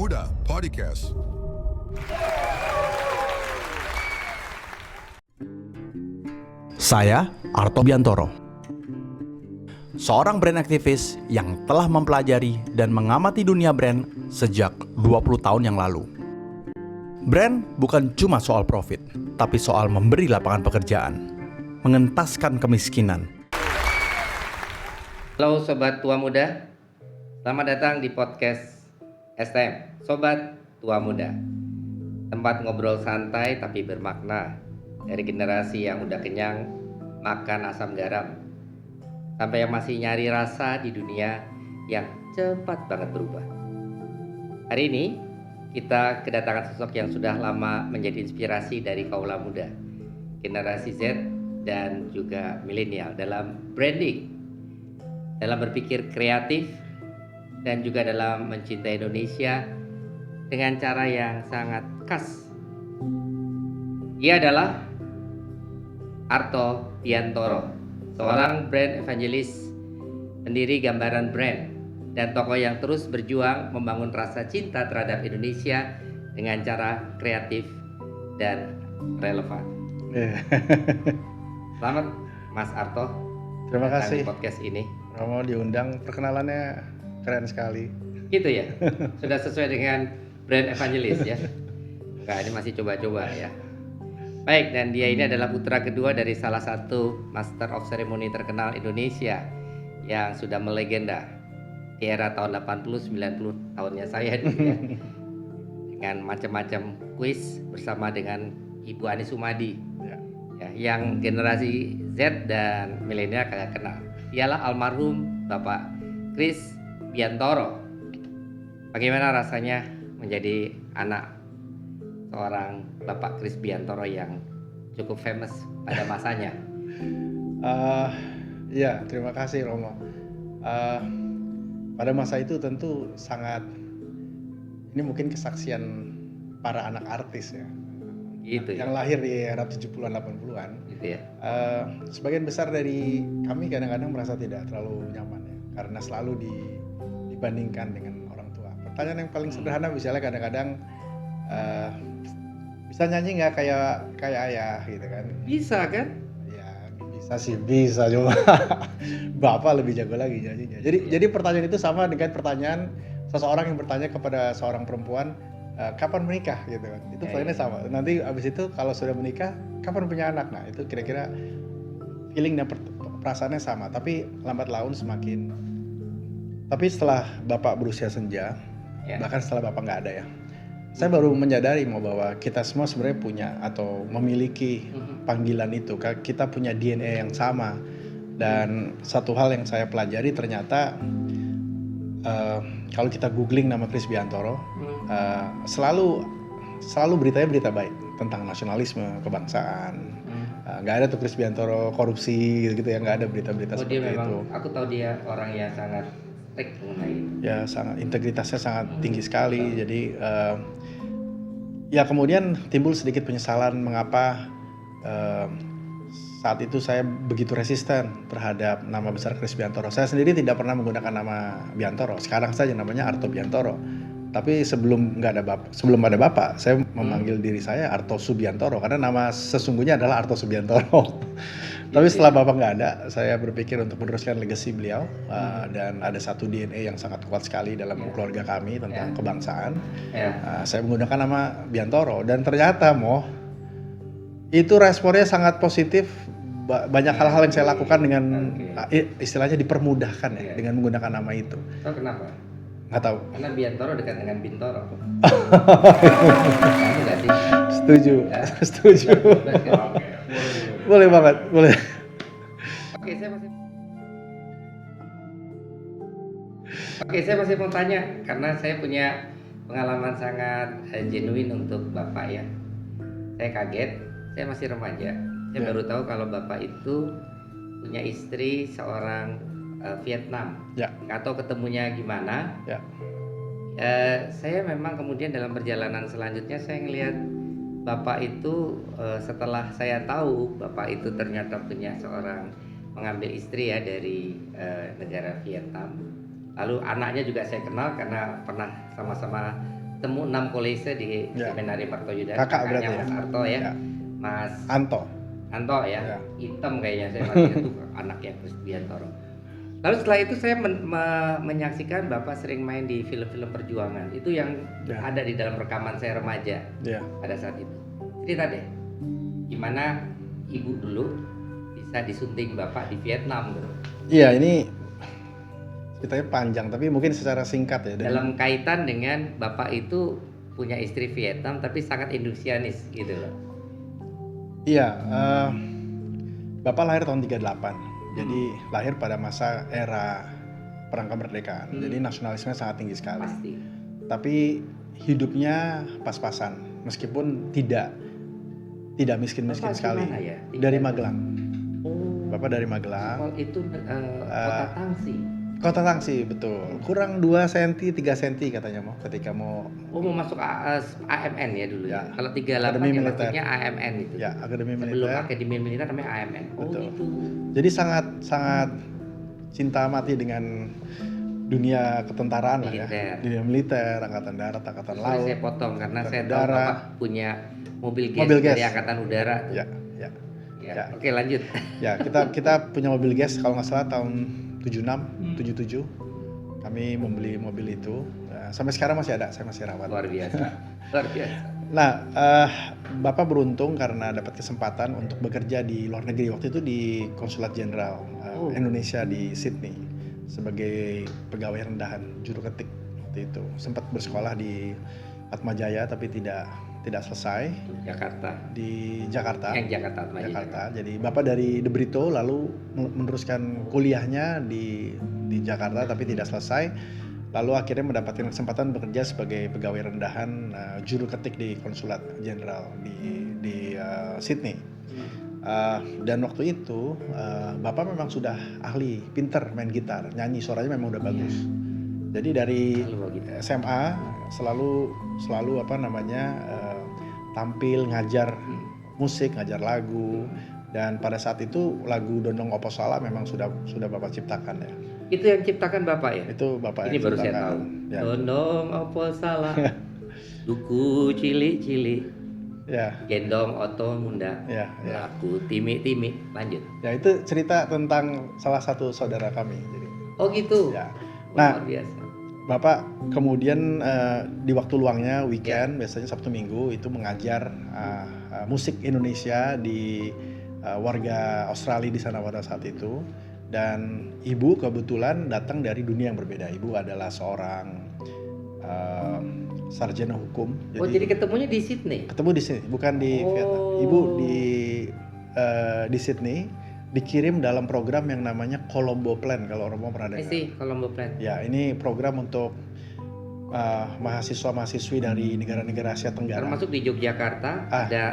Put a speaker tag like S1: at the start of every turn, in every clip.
S1: Muda Podcast.
S2: Saya Arto Biantoro, seorang brand aktivis yang telah mempelajari dan mengamati dunia brand sejak 20 tahun yang lalu. Brand bukan cuma soal profit, tapi soal memberi lapangan pekerjaan, mengentaskan kemiskinan.
S3: Halo Sobat Tua Muda, selamat datang di podcast STM, Sobat Tua Muda. Tempat ngobrol santai tapi bermakna, dari generasi yang udah kenyang makan asam garam, sampai yang masih nyari rasa di dunia yang cepat banget berubah. Hari ini kita kedatangan sosok yang sudah lama menjadi inspirasi dari kaula muda, generasi Z dan juga milenial dalam branding, dalam berpikir kreatif, dan juga dalam mencintai Indonesia dengan cara yang sangat khas. Ia adalah Arto Biantoro, seorang brand evangelist, pendiri Gambaran Brand, dan tokoh yang terus berjuang membangun rasa cinta terhadap Indonesia dengan cara kreatif dan relevan. Selamat Mas Arto.
S4: Terima kasih
S3: di podcast ini.
S4: Romo diundang, perkenalannya keren sekali.
S3: Gitu ya, sudah sesuai dengan brand evangelist ya. Enggak, ini masih coba-coba ya. Baik, dan dia ini adalah putra kedua dari salah satu Master of Ceremony terkenal Indonesia yang sudah melegenda di era tahun 80-90 tahunnya saya dulu ya. Dengan macam-macam kuis bersama dengan Ibu Ani Sumadi ya, yang generasi Z dan milenial kagak kenal. Dialah almarhum Bapak Chris Biantoro. Bagaimana rasanya menjadi anak seorang Bapak Chris Biantoro yang cukup famous pada masanya?
S4: Ya, terima kasih Romo. Pada masa itu tentu sangat, ini mungkin kesaksian para anak artis ya,
S3: Gitu
S4: yang
S3: ya.
S4: lahir di era 70-an 80-an.
S3: Gitu ya.
S4: Sebagian besar dari kami kadang-kadang merasa tidak terlalu nyaman ya, karena selalu dibandingkan dengan orang tua. Pertanyaan yang paling sederhana misalnya kadang-kadang bisa nyanyi nggak kayak ayah gitu kan?
S3: Bisa kan?
S4: Ya bisa sih, bisa, cuma bapak lebih jago lagi nyanyinya. Jadi pertanyaan itu sama dengan pertanyaan seseorang yang bertanya kepada seorang perempuan, kapan menikah gitu kan? Itu pertanyaannya sama. Nanti abis itu kalau sudah menikah, kapan punya anak? Nah itu kira-kira feeling dan perasaannya sama. Tapi lambat laun semakin. Tapi setelah bapak berusia senja, bahkan setelah bapak nggak ada ya, saya baru menyadari bahwa kita semua sebenarnya punya atau memiliki panggilan itu. Kita punya DNA yang sama. Dan satu hal yang saya pelajari ternyata kalau kita googling nama Chris Biantoro, selalu beritanya berita baik tentang nasionalisme, kebangsaan. Nggak ada tuh Chris Biantoro korupsi gitu ya, nggak ada berita-berita seperti
S3: dia memang,
S4: itu.
S3: aku tahu dia orang yang sangat strict mengenai
S4: Ya sangat, integritasnya sangat tinggi sekali. Jadi ya kemudian timbul sedikit penyesalan mengapa saat itu saya begitu resisten terhadap nama besar Chris Biantoro. Saya sendiri tidak pernah menggunakan nama Biantoro. Sekarang saja namanya Arto Biantoro. Tapi sebelum ada bapak, saya memanggil diri saya Arto Subiantoro karena nama sesungguhnya adalah Arto Subiantoro. Tapi setelah bapak nggak ada, saya berpikir untuk meneruskan legacy beliau, dan ada satu DNA yang sangat kuat sekali dalam keluarga kami tentang kebangsaan. Saya menggunakan nama Biantoro dan ternyata itu responnya sangat positif. Banyak hal-hal yang saya lakukan dengan istilahnya dipermudahkan ya, dengan menggunakan nama itu.
S3: Tahu kenapa?
S4: Nggak tahu.
S3: Karena Biantoro dekat dengan Bintoro. Kamu nggak sih?
S4: Setuju. Setuju. Boleh banget, boleh.
S3: Oke, saya masih mau tanya karena saya punya pengalaman sangat genuine untuk Bapak ya. Saya kaget, saya masih remaja. Saya baru tahu kalau Bapak itu punya istri seorang Vietnam. Nggak tahu ketemunya gimana. Saya memang kemudian dalam perjalanan selanjutnya saya ngelihat Bapak itu setelah saya tahu Bapak itu ternyata punya seorang mengambil istri ya dari negara Vietnam. Lalu anaknya juga saya kenal karena pernah sama-sama temu 6 kolese di
S4: Ya.
S3: Seminari Partoyudan.
S4: Kakak berarti
S3: Kakaknya
S4: ya?
S3: Mas Arto ya.
S4: Ya.
S3: Mas
S4: Anto.
S3: Anto ya.
S4: Ya.
S3: Hitam kayaknya saya masih itu anaknya Krisbiantoro. Lalu setelah itu saya menyaksikan Bapak sering main di film-film perjuangan. Itu yang
S4: Ya.
S3: ada di dalam rekaman saya remaja
S4: Ya.
S3: pada saat itu. Cerita deh, gimana ibu dulu bisa disunting Bapak di Vietnam gitu.
S4: Iya, ini ceritanya panjang tapi mungkin secara singkat ya.
S3: Dalam kaitan dengan Bapak itu punya istri Vietnam tapi sangat Indonesianis gitu loh.
S4: Iya, Bapak lahir tahun 38. Jadi lahir pada masa era perang kemerdekaan. Jadi nasionalisme sangat tinggi sekali.
S3: Pasti.
S4: Tapi hidupnya pas-pasan, meskipun tidak miskin-miskin
S3: Bapak
S4: sekali.
S3: gimana ya?
S4: Dari Magelang.
S3: Oh,
S4: Bapak dari Magelang.
S3: kalau itu kota Tangsi.
S4: Kota Tangsi, betul. Kurang 2 cm, 3 cm katanya ketika mau
S3: Oh, mau masuk AMN ya dulu ya.
S4: Ya.
S3: Kalau 38
S4: Akademi
S3: ya
S4: Militer.
S3: maksudnya AMN itu.
S4: ya akademi
S3: Sebelum
S4: militer.
S3: Akademi Militer namanya AMN. Oh,
S4: Betul.
S3: gitu.
S4: Jadi sangat cinta mati dengan dunia ketentaraan lah ya.
S3: Militer.
S4: Dunia militer, angkatan darat, angkatan
S3: Sorry
S4: laut.
S3: saya potong karena
S4: Angkatan
S3: saya tahu
S4: udara.
S3: Bapak punya mobil gas
S4: Mobil
S3: dari
S4: gas.
S3: Angkatan Udara.
S4: Ya, ya.
S3: Ya.
S4: Ya.
S3: Oke, lanjut.
S4: Ya, kita punya mobil gas kalau nggak salah tahun 76, 77. Kami membeli mobil itu. Nah, sampai sekarang masih ada, saya masih rawat.
S3: Luar biasa. Luar biasa.
S4: Nah, Bapak beruntung karena dapat kesempatan untuk bekerja di luar negeri. Waktu itu di Konsulat Jenderal
S3: Oh.
S4: Indonesia di Sydney sebagai pegawai rendahan juru ketik waktu itu. Sempat bersekolah di Atmajaya tapi tidak selesai
S3: Jakarta.
S4: di Jakarta.
S3: Yang Jakarta Atmajaya.
S4: Jakarta. Jadi Bapak dari De Brito lalu meneruskan kuliahnya di Jakarta tapi tidak selesai. Lalu akhirnya mendapatkan kesempatan bekerja sebagai pegawai rendahan juru ketik di Konsulat Jenderal di Sydney. Dan waktu itu Bapak memang sudah ahli, pinter main gitar, nyanyi, suaranya memang udah bagus. Jadi dari
S3: Lalu begitu.
S4: SMA selalu tampil ngajar musik, ngajar lagu, dan pada saat itu lagu Dondong Opo Salah memang sudah Bapak ciptakan ya.
S3: Itu yang ciptakan Bapak ya?
S4: Itu Bapak
S3: Ini
S4: yang
S3: baru saya
S4: ciptakan.
S3: tahu.
S4: Ya.
S3: Dondong opo salah. Duku cili-cili.
S4: Ya,
S3: Gendong oto munda.
S4: ya, ya.
S3: Laku timi-timi. Lanjut.
S4: Ya itu cerita tentang salah satu saudara kami. Jadi,
S3: Oh gitu.
S4: ya.
S3: Wah,
S4: Nah,
S3: luar biasa.
S4: Bapak kemudian di waktu luangnya weekend biasanya Sabtu Minggu itu mengajar musik Indonesia di warga Australia di sana pada saat itu. Dan ibu kebetulan datang dari dunia yang berbeda. Ibu adalah seorang sarjana hukum.
S3: Oh, jadi ketemunya di Sydney.
S4: ketemu di sini, bukan di
S3: Oh.
S4: Vietnam. Ibu di Sydney dikirim dalam program yang namanya Colombo Plan kalau orang mau pernah dengar.
S3: sih Colombo Plan.
S4: Ya, ini program untuk mahasiswa-mahasiswi dari negara-negara Asia Tenggara.
S3: Termasuk di Yogyakarta ada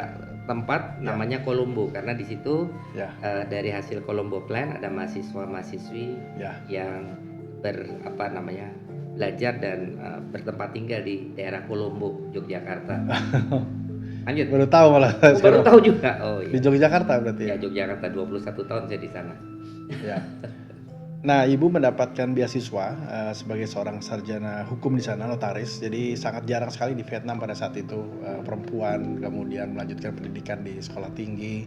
S3: tempat
S4: Ya.
S3: namanya Colombo karena di situ
S4: Ya,
S3: dari hasil Colombo Plan ada mahasiswa-mahasiswi
S4: ya.
S3: yang belajar dan bertempat tinggal di daerah Colombo, Yogyakarta. Lanjut.
S4: Baru tahu malah.
S3: Oh, baru tahu juga. Oh
S4: Di
S3: iya.
S4: Yogyakarta berarti
S3: Ya,
S4: ya.
S3: Yogyakarta 21 tahun saya di sana.
S4: Ya. Nah, ibu mendapatkan beasiswa sebagai seorang sarjana hukum di sana, notaris. Jadi sangat jarang sekali di Vietnam pada saat itu perempuan kemudian melanjutkan pendidikan di sekolah tinggi.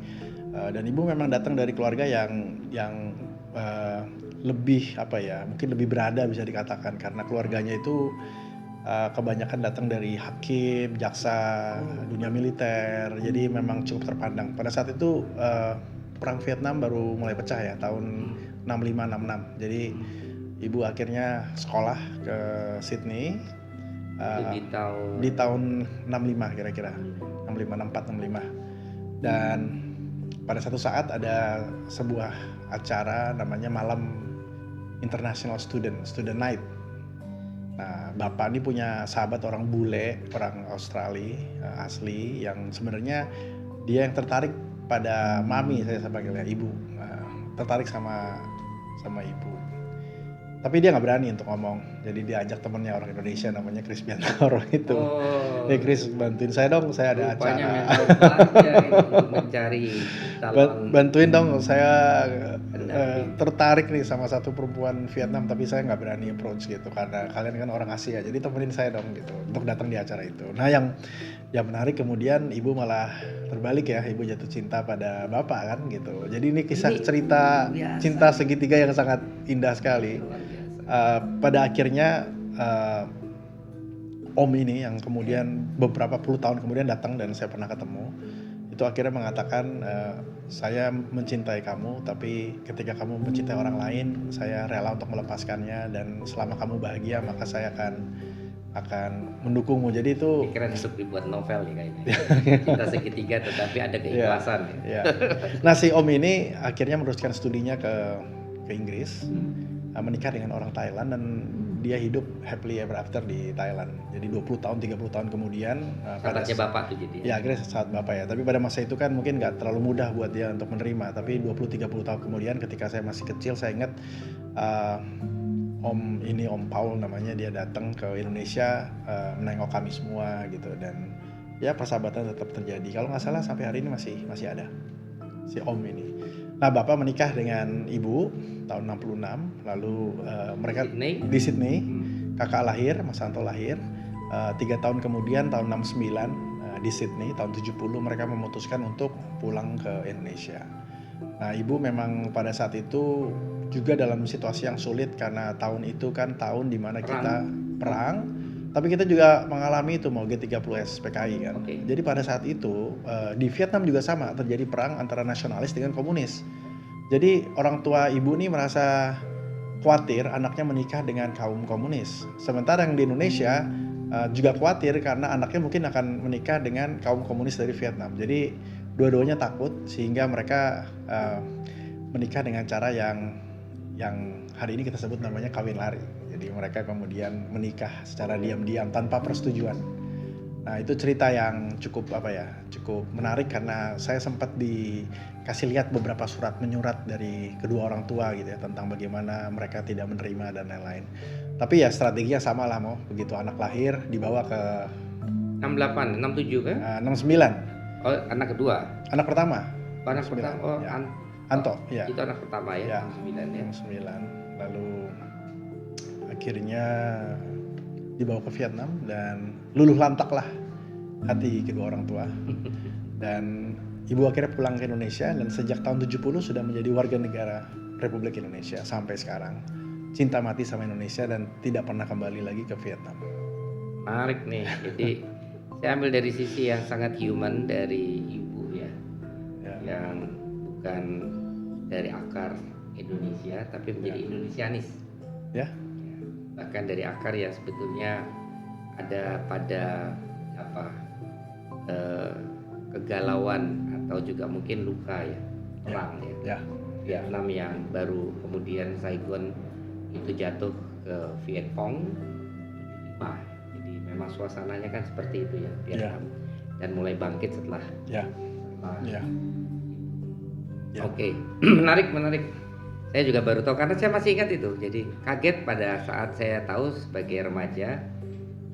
S4: Dan ibu memang datang dari keluarga yang lebih mungkin lebih berada bisa dikatakan karena keluarganya itu kebanyakan datang dari hakim, jaksa, dunia militer. Jadi memang cukup terpandang. Pada saat itu perang Vietnam baru mulai pecah ya tahun 65-66. Jadi ibu akhirnya sekolah ke Sydney
S3: Itu
S4: di tahun 65 kira-kira. 65, 64, 65. Dan pada satu saat ada sebuah acara namanya Malam International Student Night. Nah, Bapak ini punya sahabat orang bule, orang Australia asli yang sebenarnya dia yang tertarik pada mami, saya panggilnya ibu, tertarik sama ibu. Tapi dia nggak berani untuk ngomong. Jadi diajak temennya orang Indonesia namanya Chris Biantoro itu.
S3: Oh,
S4: Chris bantuin saya dong, saya ada
S3: rupanya
S4: acara.
S3: memang pelajar itu untuk mencari calon
S4: Bantuin dong, saya
S3: pendamping.
S4: tertarik nih sama satu perempuan Vietnam tapi saya nggak berani approach gitu karena kalian kan orang Asia, jadi temenin saya dong gitu untuk datang di acara itu. Nah yang menarik kemudian ibu malah terbalik ya, ibu jatuh cinta pada bapak kan gitu. Jadi ini kisah
S3: Ini
S4: cerita
S3: biasa.
S4: cinta segitiga yang sangat indah sekali.
S3: Luar biasa.
S4: Pada akhirnya Om ini yang kemudian beberapa puluh tahun kemudian datang dan saya pernah ketemu, itu akhirnya mengatakan saya mencintai kamu, tapi ketika kamu mencintai orang lain saya rela untuk melepaskannya, dan selama kamu bahagia maka saya akan mendukungmu. Jadi itu
S3: Pikiran untuk dibuat novel nih kayaknya. Cinta segitiga tetapi ada keikhlasan ya.
S4: ya. Nah si Om ini akhirnya meneruskan studinya ke Inggris, menikah dengan orang Thailand, dan dia hidup happily ever after di Thailand. Jadi 20 tahun, 30 tahun kemudian
S3: Sahabatnya bapak tuh jadi.
S4: ya akhirnya saat bapak ya. Tapi pada masa itu kan mungkin nggak terlalu mudah buat dia untuk menerima. Tapi 20-30 tahun kemudian ketika saya masih kecil, saya ingat Om Paul namanya, dia datang ke Indonesia menengok kami semua gitu, dan ya persahabatan tetap terjadi. Kalau nggak salah sampai hari ini masih ada si Om ini. Nah bapak menikah dengan ibu tahun 66, lalu mereka di Sydney, kakak lahir, Mas Santo lahir. 3 tahun kemudian tahun 69 di Sydney, tahun 70 mereka memutuskan untuk pulang ke Indonesia. Nah ibu memang pada saat itu juga dalam situasi yang sulit karena tahun itu kan tahun dimana kita perang, tapi kita juga mengalami itu mau G30S PKI kan.
S3: Oke.
S4: Jadi pada saat itu di Vietnam juga sama, terjadi perang antara nasionalis dengan komunis. Jadi orang tua ibu nih merasa khawatir anaknya menikah dengan kaum komunis. Sementara yang di Indonesia juga khawatir karena anaknya mungkin akan menikah dengan kaum komunis dari Vietnam. Jadi dua-duanya takut sehingga mereka menikah dengan cara yang hari ini kita sebut namanya kawin lari. Jadi mereka kemudian menikah secara diam-diam tanpa persetujuan. Nah itu cerita yang cukup menarik karena saya sempat dikasih lihat beberapa menyurat dari kedua orang tua gitu ya, tentang bagaimana mereka tidak menerima dan lain-lain. Tapi ya strateginya sama lah, begitu anak lahir dibawa ke
S3: 68, 67 kan?
S4: 69.
S3: Oh, anak kedua.
S4: Anak pertama.
S3: Oh, anak pertama. Oh,
S4: ya. Anto, ya.
S3: Itu anak pertama ya, 69 ya.
S4: 69. Lalu akhirnya dibawa ke Vietnam dan luluh lantaklah hati kedua orang tua. Dan ibu akhirnya pulang ke Indonesia dan sejak tahun 70 sudah menjadi warga negara Republik Indonesia sampai sekarang. Cinta mati sama Indonesia dan tidak pernah kembali lagi ke Vietnam.
S3: Menarik nih. Jadi saya ambil dari sisi yang sangat human dari ibu ya. Yang bukan dari akar Indonesia tapi menjadi Indonesianis.
S4: Ya.
S3: Bahkan dari akar yang sebetulnya ada pada kegalauan atau juga mungkin luka ya, perang ya. Vietnam yang baru kemudian Saigon itu jatuh ke Viet Cong 75. Jadi memang suasananya kan seperti itu ya Vietnam. Dan mulai bangkit setelah. Oke. Menarik. Saya juga baru tahu karena saya masih ingat itu. Jadi kaget pada saat saya tahu sebagai remaja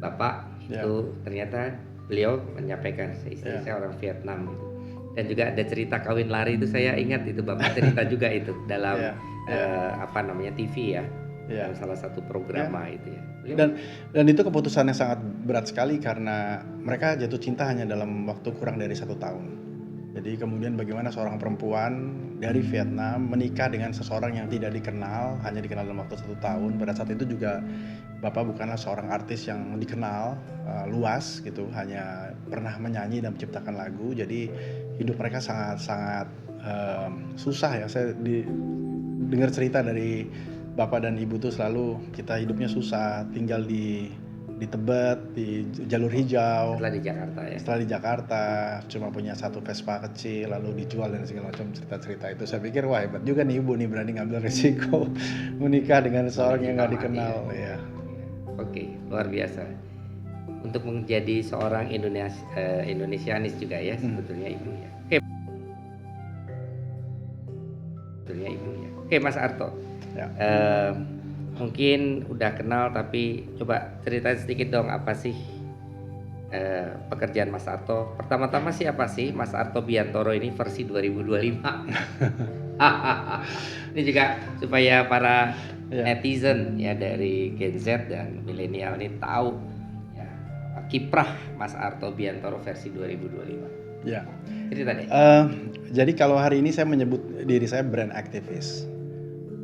S3: Bapak itu ternyata beliau menyampaikan istri saya orang Vietnam gitu. Dan juga ada cerita kawin lari itu saya ingat itu Bapak cerita juga itu dalam TV ya. Dalam salah satu program itu ya.
S4: Dan itu keputusan yang sangat berat sekali karena mereka jatuh cinta hanya dalam waktu kurang dari 1 tahun. Jadi kemudian bagaimana seorang perempuan dari Vietnam menikah dengan seseorang yang tidak dikenal, hanya dikenal dalam waktu 1 tahun. Pada saat itu juga Bapak bukanlah seorang artis yang dikenal luas gitu, hanya pernah menyanyi dan menciptakan lagu. Jadi hidup mereka sangat susah ya. Saya dengar cerita dari Bapak dan Ibu tuh selalu kita hidupnya susah, tinggal di Tebet, di jalur hijau. Setelah di Jakarta cuma punya 1 Vespa kecil lalu dijual dan segala macam cerita-cerita itu. Saya pikir wah hebat juga nih ibu nih berani ngambil resiko menikah dengan seorang yang nggak dikenal ya.
S3: Oke, luar biasa. Untuk menjadi seorang Indonesianis juga ya sebetulnya ibu ya. Oke, Mas Arto. Mungkin udah kenal tapi coba ceritain sedikit dong apa sih pekerjaan Mas Arto. Pertama-tama sih apa sih Mas Arto Biantoro ini versi 2025? Ini juga supaya para
S4: Ya.
S3: netizen ya dari Gen Z dan milenial ini tahu ya kiprah Mas Arto Biantoro versi 2025.
S4: Ya.
S3: Cerita deh.
S4: Jadi kalau hari ini saya menyebut diri saya brand aktivis.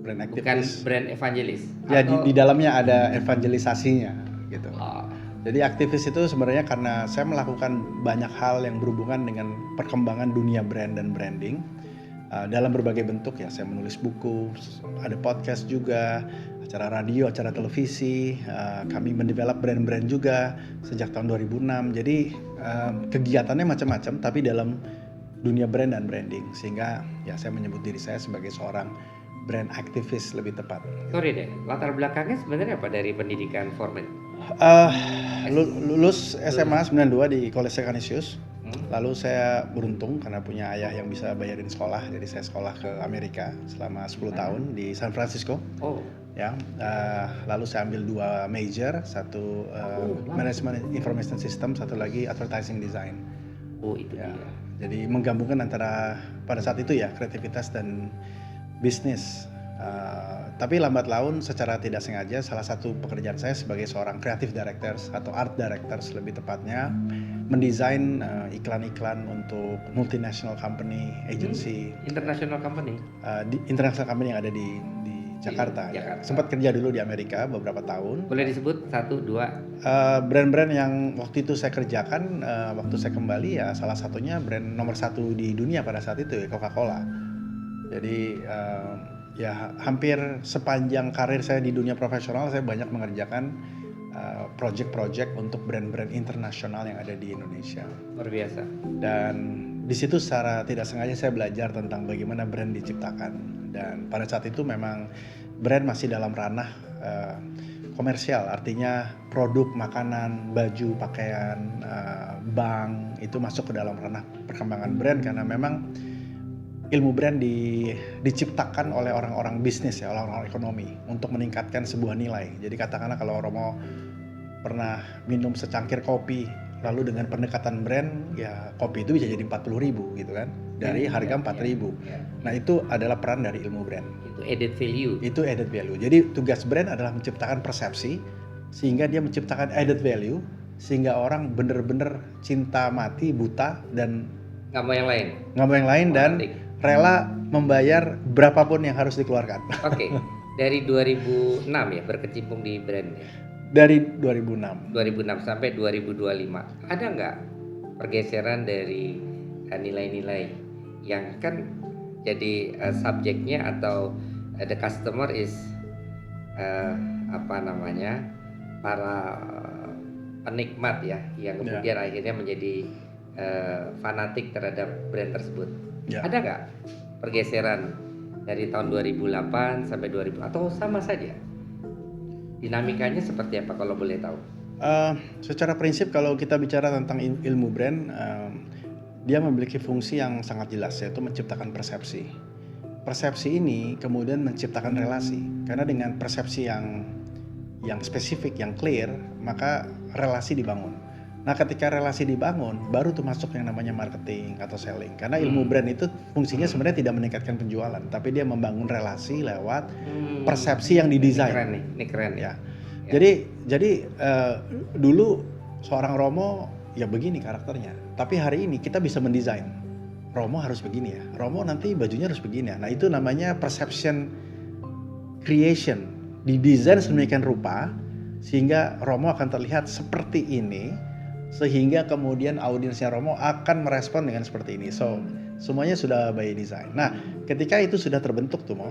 S4: Brand
S3: Bukan
S4: aktivis.
S3: brand evangelis.
S4: Ya
S3: atau-
S4: di dalamnya ada evangelisasinya gitu.
S3: Oh,
S4: Jadi aktivis itu sebenarnya karena saya melakukan banyak hal yang berhubungan dengan perkembangan dunia brand dan branding dalam berbagai bentuk ya. Saya menulis buku, ada podcast juga, acara radio, acara televisi. Kami mendevelop brand-brand juga sejak tahun 2006. Jadi kegiatannya macam-macam, tapi dalam dunia brand dan branding. Sehingga ya saya menyebut diri saya sebagai seorang brand aktivis lebih tepat.
S3: sorry deh, latar belakangnya sebenarnya apa dari pendidikan formal?
S4: Lulus SMA 92 di College Canisius.
S3: Hmm?
S4: Lalu saya beruntung karena punya ayah yang bisa bayarin sekolah, jadi saya sekolah ke Amerika selama 10 tahun di San Francisco.
S3: Oh,
S4: Ya, lalu saya ambil 2 major, satu Management Information System, satu lagi Advertising Design.
S3: oh itu
S4: Ya,
S3: dia.
S4: jadi menggabungkan antara pada saat itu ya kreativitas dan bisnis. Tapi lambat laun secara tidak sengaja salah satu pekerjaan saya sebagai seorang creative directors atau art directors lebih tepatnya mendesain iklan-iklan untuk multinational company, agency,
S3: International company.
S4: di international company yang ada di Jakarta.
S3: Di Jakarta.
S4: Sempat kerja dulu di Amerika beberapa tahun.
S3: Boleh disebut 1, 2.
S4: Brand-brand yang waktu itu saya kerjakan, waktu saya kembali ya salah satunya brand nomor 1 di dunia pada saat itu ya Coca-Cola. Jadi ya hampir sepanjang karir saya di dunia profesional saya banyak mengerjakan project-project untuk brand-brand internasional yang ada di Indonesia.
S3: Luar biasa.
S4: Dan di situ secara tidak sengaja saya belajar tentang bagaimana brand diciptakan. Dan pada saat itu memang brand masih dalam ranah komersial, artinya produk makanan, baju, pakaian, bank itu masuk ke dalam ranah perkembangan brand karena memang ilmu brand diciptakan oleh orang-orang bisnis ya, orang-orang ekonomi untuk meningkatkan sebuah nilai. Jadi katakanlah kalau Romo pernah minum secangkir kopi lalu dengan pendekatan brand ya kopi itu bisa jadi 40.000 gitu kan dari harga 4.000.
S3: Ya.
S4: Nah itu adalah peran dari ilmu brand.
S3: Itu added value.
S4: Itu added value. Jadi tugas brand adalah menciptakan persepsi sehingga dia menciptakan added value sehingga orang bener-bener cinta mati buta dan
S3: Nggak mau yang lain.
S4: nggak mau yang lain dan
S3: Fanatik.
S4: rela membayar berapapun yang harus dikeluarkan.
S3: Oke. Dari 2006 ya berkecimpung di brand ya.
S4: Dari 2006.
S3: 2006 sampai 2025. Ada nggak pergeseran dari nilai-nilai yang kan jadi subjeknya atau the customer is apa namanya para penikmat ya yang kemudian akhirnya menjadi fanatik terhadap brand tersebut.
S4: Ya.
S3: Ada nggak pergeseran dari tahun 2008 sampai 2000 atau sama saja? Dinamikanya seperti apa kalau boleh tahu?
S4: Secara prinsip kalau kita bicara tentang ilmu brand, dia memiliki fungsi yang sangat jelas yaitu menciptakan persepsi. Persepsi ini kemudian menciptakan relasi karena dengan persepsi yang spesifik, yang clear, maka relasi dibangun. Nah ketika relasi dibangun, baru tuh masuk yang namanya marketing atau selling. Karena ilmu brand itu fungsinya sebenarnya tidak meningkatkan penjualan, tapi dia membangun relasi lewat persepsi yang didesain.
S3: Ini keren ya.
S4: Ya. Jadi dulu seorang Romo ya begini karakternya, tapi hari ini kita bisa mendesain. Romo harus begini ya, Romo nanti bajunya harus begini ya. Nah itu namanya perception creation, didesain sedemikian rupa sehingga Romo akan terlihat seperti ini. Sehingga kemudian audiensnya Romo akan merespon dengan seperti ini. So, semuanya sudah by design. Nah, ketika itu sudah terbentuk tuh Mo,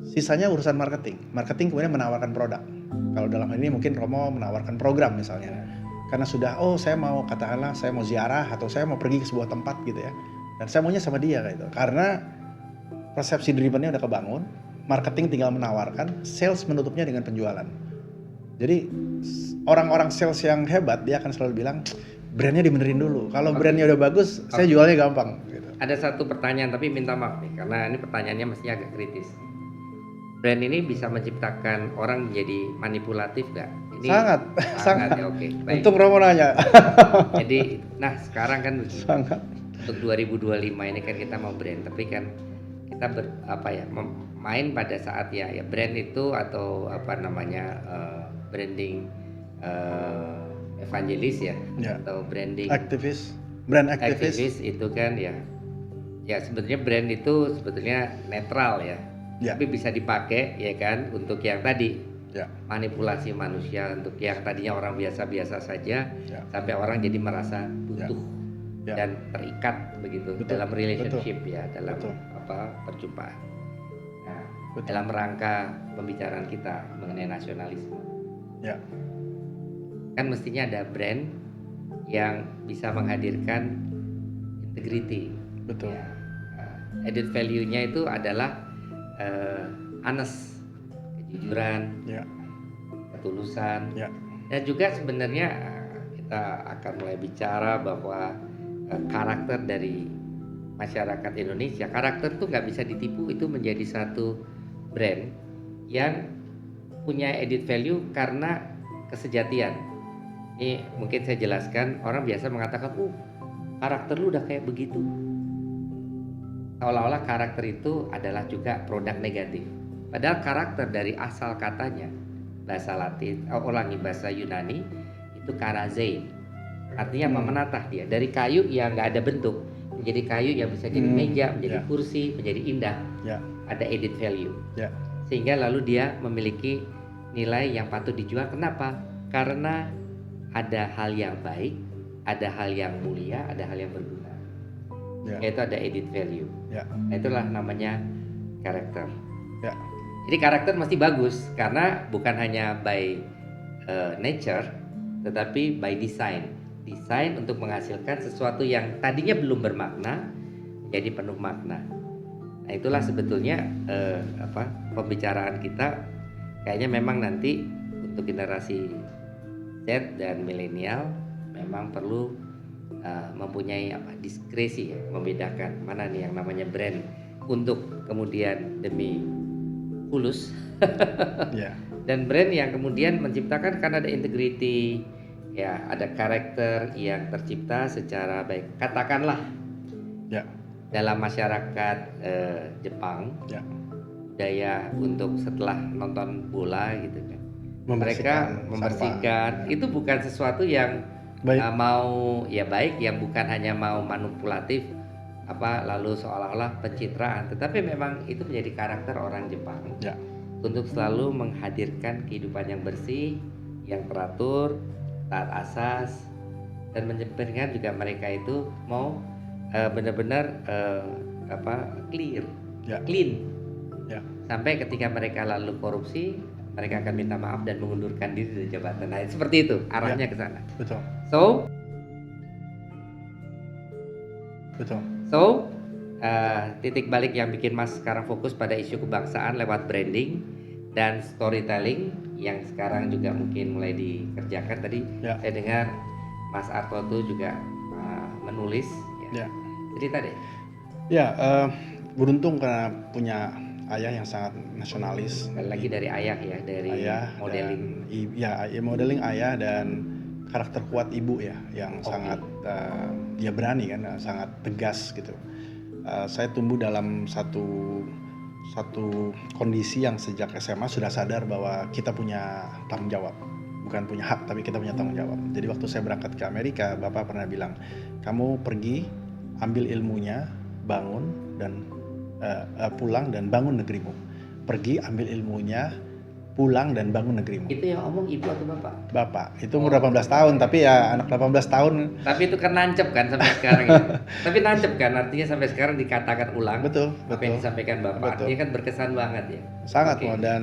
S4: sisanya urusan marketing. Marketing kemudian menawarkan produk. Kalau dalam hal ini mungkin Romo menawarkan program misalnya. Karena sudah, saya mau katakanlah saya mau ziarah atau saya mau pergi ke sebuah tempat gitu ya. Dan saya maunya sama dia gitu. Karena persepsi drivennya udah kebangun, marketing tinggal menawarkan, sales menutupnya dengan penjualan. Jadi orang-orang sales yang hebat dia akan selalu bilang brandnya dibenerin dulu. Kalau brandnya udah bagus, saya jualnya gampang. Gitu.
S3: Ada satu pertanyaan tapi minta maaf nih karena ini pertanyaannya mestinya agak kritis. brand ini bisa menciptakan orang menjadi manipulatif nggak? Ini
S4: Sangat,
S3: sangat ya, oke. Baik.
S4: Untung Romo nanya.
S3: Jadi, nah sekarang kan begini,
S4: Sangat.
S3: untuk 2025 ini kan kita mau brand, tapi kan kita main pada saat ya brand itu atau apa namanya branding evangelis ya,
S4: Ya.
S3: atau branding
S4: Brand aktivis.
S3: aktivis itu kan ya sebetulnya brand itu sebetulnya netral ya,
S4: Ya.
S3: tapi bisa dipakai ya kan untuk yang tadi
S4: Ya.
S3: manipulasi manusia, untuk yang tadinya orang biasa-biasa saja
S4: Ya.
S3: sampai orang jadi merasa butuh
S4: Ya.
S3: dan terikat begitu
S4: Betul,
S3: dalam relationship ya, dalam
S4: betul.
S3: perjumpaan. Nah,
S4: Betul.
S3: dalam rangka pembicaraan kita mengenai nasionalisme,
S4: Ya.
S3: kan mestinya ada brand yang bisa menghadirkan integrity.
S4: Betul.
S3: Ya. Added value-nya itu adalah honest, kejujuran,
S4: Ya.
S3: ketulusan.
S4: Ya.
S3: Dan juga sebenarnya kita akan mulai bicara bahwa karakter dari masyarakat Indonesia, karakter tuh nggak bisa ditipu, itu menjadi satu brand yang punya added value karena kesejatian. Ini mungkin saya jelaskan, orang biasa mengatakan, karakter lu udah kayak begitu. Seolah-olah karakter itu adalah juga produk negatif. Padahal karakter dari asal katanya, bahasa Latin, bahasa Yunani, itu karazein. Artinya menatah dia. Dari kayu yang nggak ada bentuk, menjadi kayu yang bisa jadi meja, menjadi kursi, menjadi indah.
S4: Ya.
S3: Ada added value.
S4: Ya.
S3: Sehingga lalu dia memiliki nilai yang patut dijual. Kenapa? Karena ada hal yang baik, ada hal yang mulia, ada hal yang berguna.
S4: Ya.
S3: Yaitu ada added value.
S4: Ya.
S3: Nah, itulah namanya karakter.
S4: Ya.
S3: Jadi karakter mesti bagus karena bukan hanya by nature, tetapi by design. Desain untuk menghasilkan sesuatu yang tadinya belum bermakna menjadi penuh makna. Nah, itulah sebetulnya pembicaraan kita. Kayaknya memang nanti untuk generasi Z dan milenial memang perlu mempunyai diskresi ya, membedakan mana nih yang namanya brand untuk kemudian demi fulus
S4: Ya.
S3: dan brand yang kemudian menciptakan karena ada integrity ya, ada karakter yang tercipta secara baik. Katakanlah
S4: Ya.
S3: dalam masyarakat Jepang,
S4: Ya.
S3: budaya untuk setelah nonton bola gitu kan, mereka
S4: Membersihkan
S3: membersihkan itu bukan sesuatu yang
S4: Baik.
S3: mau ya baik, yang bukan hanya mau manipulatif lalu seolah-olah pencitraan, tetapi memang itu menjadi karakter orang Jepang.
S4: Ya.
S3: Untuk selalu menghadirkan kehidupan yang bersih, yang teratur, taat asas, dan menjadikan juga mereka itu mau benar-benar clear,
S4: Ya.
S3: clean.
S4: Ya.
S3: Sampai ketika mereka lalu korupsi, mereka akan minta maaf dan mengundurkan diri dari jabatan. Nah, seperti itu arahnya ke sana.
S4: Betul.
S3: So, titik balik yang bikin Mas sekarang fokus pada isu kebangsaan lewat branding dan storytelling yang sekarang juga mungkin mulai dikerjakan. Tadi
S4: Ya.
S3: saya dengar Mas Arto tuh juga menulis.
S4: Ya.
S3: Cerita deh.
S4: Ya, beruntung karena punya ayah yang sangat nasionalis.
S3: Sekali lagi dari ayah ya, dari
S4: Ayah
S3: modeling.
S4: dan modeling ayah dan karakter kuat ibu ya, yang sangat dia berani kan, sangat tegas gitu. Saya tumbuh dalam satu kondisi yang sejak SMA sudah sadar bahwa kita punya tanggung jawab, bukan punya hak tapi kita punya tanggung jawab. Jadi waktu saya berangkat ke Amerika, Bapak pernah bilang, kamu pergi ambil ilmunya, bangun dan pulang dan bangun negerimu. Pergi ambil ilmunya, pulang dan bangun negerimu.
S3: Itu yang omong ibu atau bapak?
S4: Bapak, itu umur 18 tahun, tapi ya anak 18 tahun.
S3: Tapi itu kan nancep kan sampai sekarang ya. Tapi nancep kan, artinya sampai sekarang dikatakan ulang.
S4: Betul,
S3: Apa yang
S4: betul.
S3: disampaikan bapak,
S4: Betul.
S3: artinya kan berkesan banget ya.
S4: Sangat
S3: Oke.
S4: loh, dan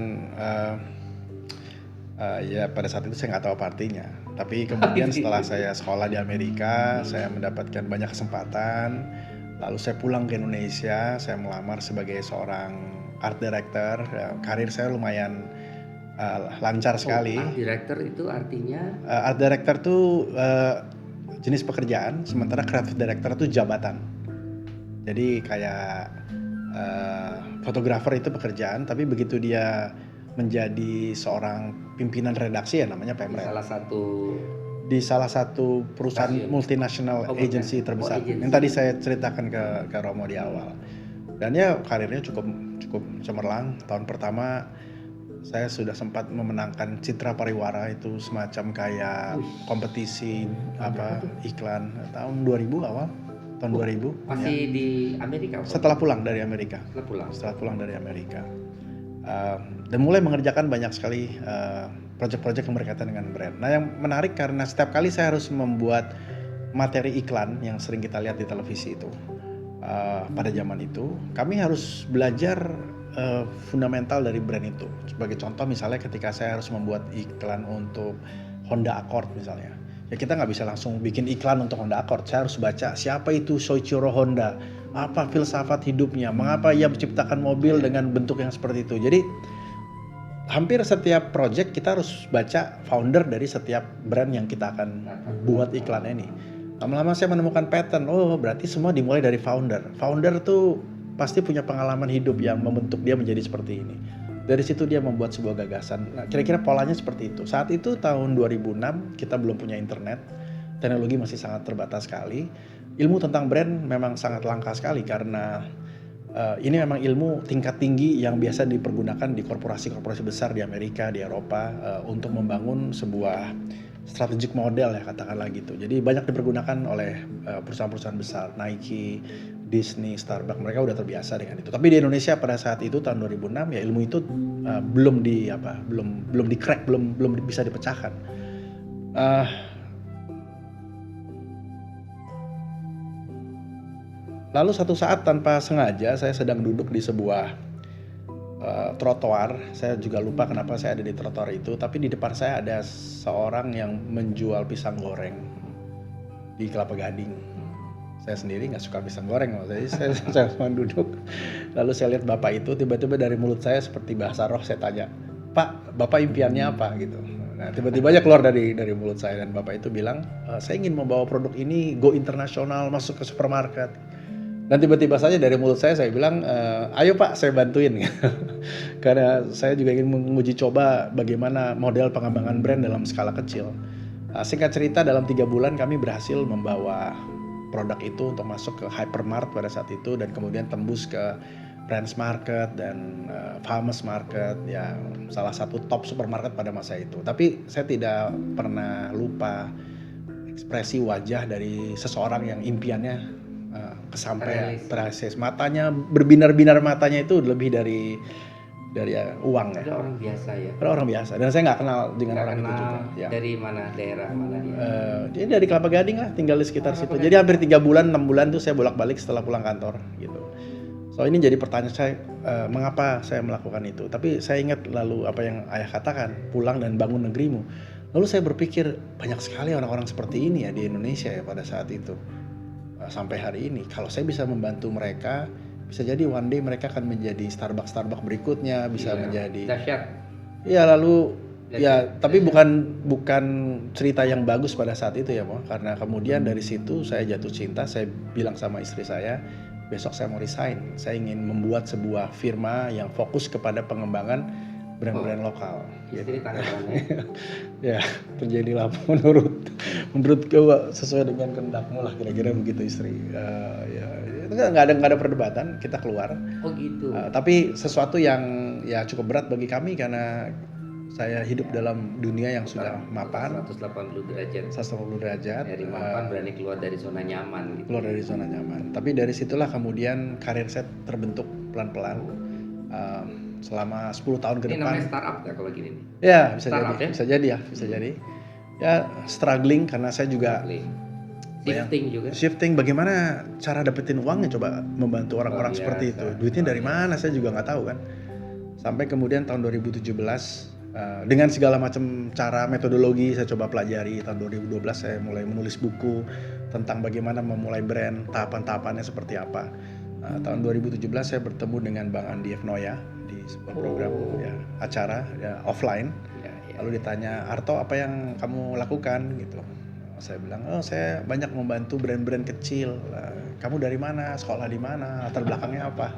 S4: ya pada saat itu saya nggak tahu apa artinya. Tapi kemudian setelah saya sekolah di Amerika, saya mendapatkan banyak kesempatan. Lalu saya pulang ke Indonesia, saya melamar sebagai seorang art director. Karir saya lumayan lancar sekali.
S3: Art director itu artinya
S4: Art director tuh jenis pekerjaan, sementara creative director tuh jabatan. Jadi kayak fotografer itu pekerjaan, tapi begitu dia menjadi seorang pimpinan redaksi ya namanya
S3: Di
S4: Pemret.
S3: salah satu
S4: Perusahaan
S3: stasiun.
S4: multinational
S3: Oh, bukan.
S4: agency terbesar.
S3: Oh, agency.
S4: Yang tadi saya ceritakan ke Romo di awal. Dan ya karirnya cukup cemerlang. Tahun pertama saya sudah sempat memenangkan Citra Pariwara, itu semacam kayak kompetisi iklan tahun 2000 awal. Tahun 2000.
S3: Masih di Amerika?
S4: Setelah pulang dari Amerika. Setelah pulang dari Amerika. Dan mulai mengerjakan banyak sekali proyek-proyek yang berkaitan dengan brand. Nah, yang menarik karena setiap kali saya harus membuat materi iklan yang sering kita lihat di televisi itu. Pada zaman itu, kami harus belajar fundamental dari brand itu. Sebagai contoh misalnya ketika saya harus membuat iklan untuk Honda Accord misalnya. Ya kita nggak bisa langsung bikin iklan untuk Honda Accord. Saya harus baca siapa itu Soichiro Honda, apa filsafat hidupnya, mengapa ia menciptakan mobil dengan bentuk yang seperti itu. Jadi hampir setiap project kita harus baca founder dari setiap brand yang kita akan buat iklan ini. Lama-lama saya menemukan pattern, oh berarti semua dimulai dari founder. Founder tuh pasti punya pengalaman hidup yang membentuk dia menjadi seperti ini. Dari situ dia membuat sebuah gagasan. Nah, kira-kira polanya seperti itu. Saat itu tahun 2006 kita belum punya internet, teknologi masih sangat terbatas sekali. Ilmu tentang brand memang sangat langka sekali karena ini memang ilmu tingkat tinggi yang biasa dipergunakan di korporasi-korporasi besar di Amerika, di Eropa untuk membangun sebuah strategic model ya katakanlah gitu. Jadi banyak dipergunakan oleh perusahaan-perusahaan besar, Nike, Disney, Starbucks, mereka udah terbiasa dengan itu. Tapi di Indonesia pada saat itu tahun 2006 ya ilmu itu belum di crack, belum bisa dipecahkan. Lalu satu saat tanpa sengaja saya sedang duduk di sebuah trotoar. Saya juga lupa kenapa saya ada di trotoar itu, tapi di depan saya ada seorang yang menjual pisang goreng di Kelapa Gading. Saya sendiri nggak suka pisang goreng, jadi saya cuma duduk. Lalu saya lihat bapak itu, tiba-tiba dari mulut saya seperti bahasa roh saya tanya, Pak, bapak impiannya apa gitu. Nah tiba-tiba aja keluar dari mulut saya, dan bapak itu bilang, saya ingin membawa produk ini go internasional, masuk ke supermarket. Dan tiba-tiba saja dari mulut saya bilang, ayo Pak, saya bantuin. Karena saya juga ingin menguji coba bagaimana model pengembangan brand dalam skala kecil. Singkat cerita, dalam 3 bulan kami berhasil membawa produk itu untuk masuk ke hypermart pada saat itu, dan kemudian tembus ke Brands Market dan Famous Market, yang salah satu top supermarket pada masa itu. Tapi saya tidak pernah lupa ekspresi wajah dari seseorang yang impiannya kesampaian, terrealisasi. Matanya berbinar-binar, matanya itu lebih dari uang ya.
S3: Ada orang biasa ya.
S4: Ada orang biasa, dan saya nggak kenal dengan orang itu juga. Ya.
S3: Dari mana, daerah mana dia?
S4: Dia dari Kelapa Gading lah, tinggal di sekitar situ. Jadi hampir 3 bulan, 6 bulan tuh saya bolak-balik setelah pulang kantor gitu. So ini jadi pertanyaan saya, mengapa saya melakukan itu? Tapi saya ingat lalu apa yang ayah katakan, pulang dan bangun negerimu. Lalu saya berpikir banyak sekali orang-orang seperti ini ya di Indonesia ya pada saat itu. Sampai hari ini, kalau saya bisa membantu mereka, bisa jadi one day mereka akan menjadi Starbucks berikutnya, bisa menjadi.
S3: Dahsyat.
S4: Ya lalu ya, tapi bukan cerita yang bagus pada saat itu ya, Mo. Karena kemudian dari situ saya jatuh cinta, saya bilang sama istri saya, besok saya mau resign. Saya ingin membuat sebuah firma yang fokus kepada pengembangan brand-brand lokal.
S3: Istri tanggapannya?
S4: Ya, terjadilah menurut gue sesuai dengan kehendakmu lah, kira-kira begitu istri. Ya itu nggak ada perdebatan, kita keluar.
S3: Oh gitu.
S4: Tapi sesuatu yang ya cukup berat bagi kami karena saya hidup dalam dunia yang sudah mapan.
S3: 180 derajat.
S4: 180 derajat.
S3: Dari mapan berani keluar dari zona nyaman. Gitu.
S4: Keluar dari zona nyaman. Tapi dari situlah kemudian karir saya terbentuk pelan-pelan. Selama 10 tahun ke depan. Ini
S3: namanya startup ya kalau gini nih?
S4: Ya, bisa
S3: startup,
S4: jadi. Ya? Bisa jadi. Ya, struggling karena saya juga shifting bagaimana cara dapetin uangnya, coba membantu orang-orang seperti itu. Duitnya dari mana saya juga nggak tahu kan. Sampai kemudian tahun 2017 dengan segala macam cara metodologi saya coba pelajari. Tahun 2012 saya mulai menulis buku tentang bagaimana memulai brand, tahapan-tahapannya seperti apa. Tahun 2017 saya bertemu dengan Bang Andi F. Noya di sebuah program acara offline. Lalu ditanya, Arto apa yang kamu lakukan gitu. Saya bilang, saya banyak membantu brand-brand kecil. kamu dari mana, sekolah di mana, latar belakangnya apa.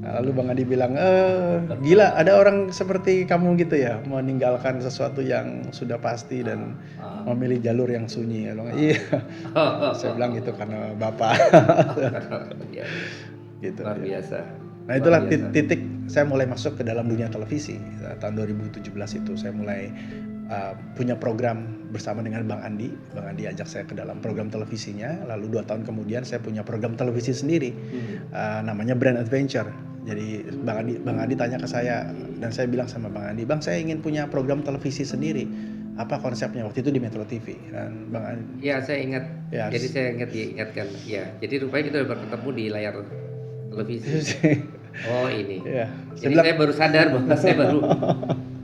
S4: Lalu Bang Adi bilang, gila ada orang seperti kamu gitu ya, meninggalkan sesuatu yang sudah pasti dan memilih jalur yang sunyi. Iya, saya bilang gitu karena bapak. Gitu.
S3: Luar biasa.
S4: Nah itulah titik saya mulai masuk ke dalam dunia televisi. Tahun 2017 itu saya mulai punya program bersama dengan Bang Andi. Bang Andi ajak saya ke dalam program televisinya. Lalu 2 tahun kemudian saya punya program televisi sendiri, namanya Brand Adventure. Jadi Bang Andi tanya ke saya dan saya bilang sama Bang Andi, Bang saya ingin punya program televisi sendiri. Apa konsepnya? Waktu itu di Metro TV. Dan Bang Andi,
S3: Ya saya ingat.
S4: Ya,
S3: Jadi saya ingatkan. Ya. Jadi rupanya kita udah bertemu di layar televisi. Oh ini.
S4: ya,
S3: Jadi saya baru sadar bahwa saya baru